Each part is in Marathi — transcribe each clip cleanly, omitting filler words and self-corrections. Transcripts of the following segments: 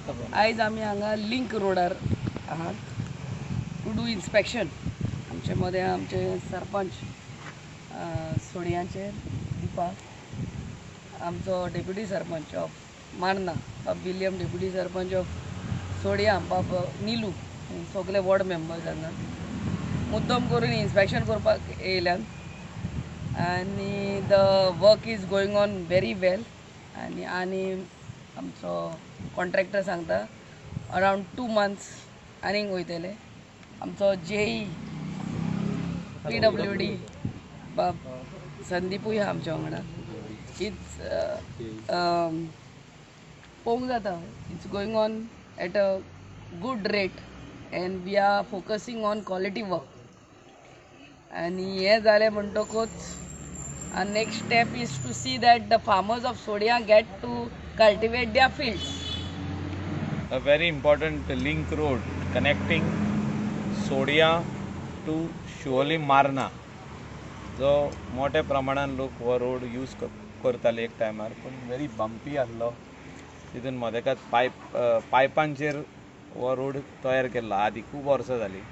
आयज आमी हांगा लिंक रोडार आहात टू डू इन्स्पेक्शन. आमचे मदें आमचे सरपंच सोडयांचे दिपाक, आमचो डेप्युटी सरपंच ऑफ मार्ना बाब विलियम, डेप्युटी सरपंच ऑफ सोडियाम बाब नीलू, सगळे वॉर्ड मेंबर्स हांगा मुद्दम करून इन्स्पेक्शन करपाक येयल्यात. आनी the work is going on very well. आनी आमचो कॉन्ट्रॅक्टर सांगता अरावंड 2 months आनीक वयतले. आमचो जेई PWD बाब संदीपूय आहा आमच्या वांगडा. इट्स पळोवंक जाता it's going on at a good rate and we are focusing on quality work. आनी हें जालें म्हणटकूच our next step is to see that the farmers of Sodia get to cultivate their fields. A very important link road connecting Sodia to Sholli Marna, जो मोठ्या प्रमाणात लोक हो रोड यूज करताले एक टायमार, पण व्हेरी बंपी आसलो. तितून मदेकात पायपांचेर हो रोड तयार केल्लो आदी खूब वर्सां जाली.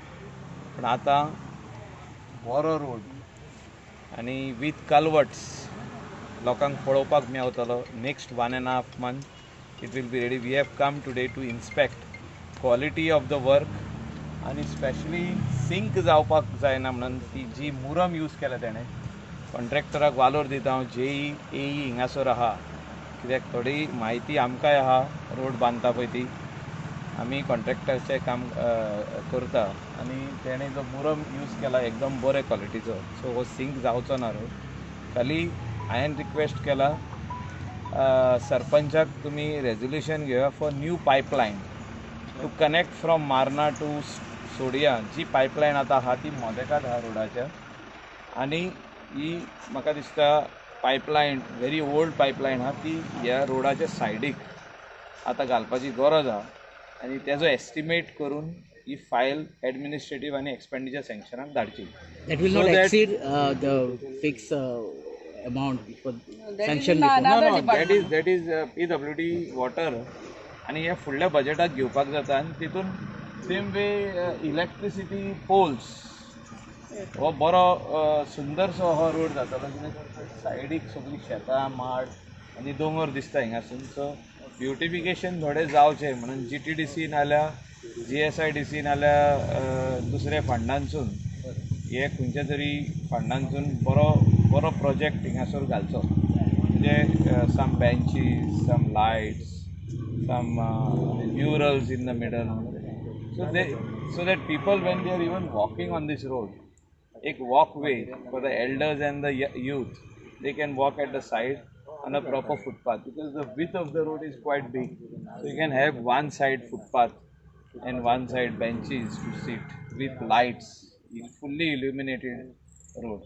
पण आतां बरो रोड आनी विथ कल्वर्ट्स लोकांक पळोवपाक मेवतलो. Next 1.5 months it will be ready. We have come today to inspect quality of the work आनी स्पेशली सिंक जावपाक जायना म्हणून ती जी मुरम यूज केल्या तेणें. कॉन्ट्रॅक्टराक वालोर दिता हांव. जेई एई हिंगासर आहा, कित्याक थोडी म्हायती आमकांय आहा रोड बांदता पळय ती. आमी कॉन्ट्रॅक्टरचें काम करता आनी तेणें जो मुरम यूज केला एकदम बरे क्वॉलिटीचो, सो हो सिंक जावचो ना रोड. खाली हांवें रिक्वेस्ट केला सरपंचाक, तुमी रेजोल्युशन घेवया for new pipeline to connect from Marna to Sodiya. जी पायपलायन आतां आहा ती मोदेकात आहा रोडाच्या, आनी ही म्हाका दिसता पायपलायन व्हेरी ओल्ड पायपलायन आहा ती ह्या रोडाच्या सायडीक आतां घालपाची गरज आहा. आनी तेजो एस्टिमेट करून ही फायल एडमिनिस्ट्रेटीव आनी expenditure सँक्शनाक धाडची. That will not exceed the fixed amount for sanction. That is PWD water. आनी हे फुडल्या बजेटाक घेवपाक जाता. आनी तितून सेम वे इलेक्ट्रिसिटी पोल्स हो बरो सुंदरसो हो रोड जातालो. सायडीक सगळीं शेतां माड आनी दोंगर दिसता हिंगासून. सो ब्युटिफिकेशन थोडें जावचें म्हणून GTDC नाल्यार GSIDC नाल्यार दुसऱ्या फंडांसून, हे खंयच्या तरी फंडांसून बरो प्रोजेक्ट हिंगासर घालचो. म्हणजे some benches, some lights, some murals in the middle, so that people when they are even walking on this road, एक walkway for the elders and the youth, they can walk at the side on a proper footpath, because the width of the road is quite big. So you can have one side footpath and one side benches to sit with lights. It's fully illuminated road.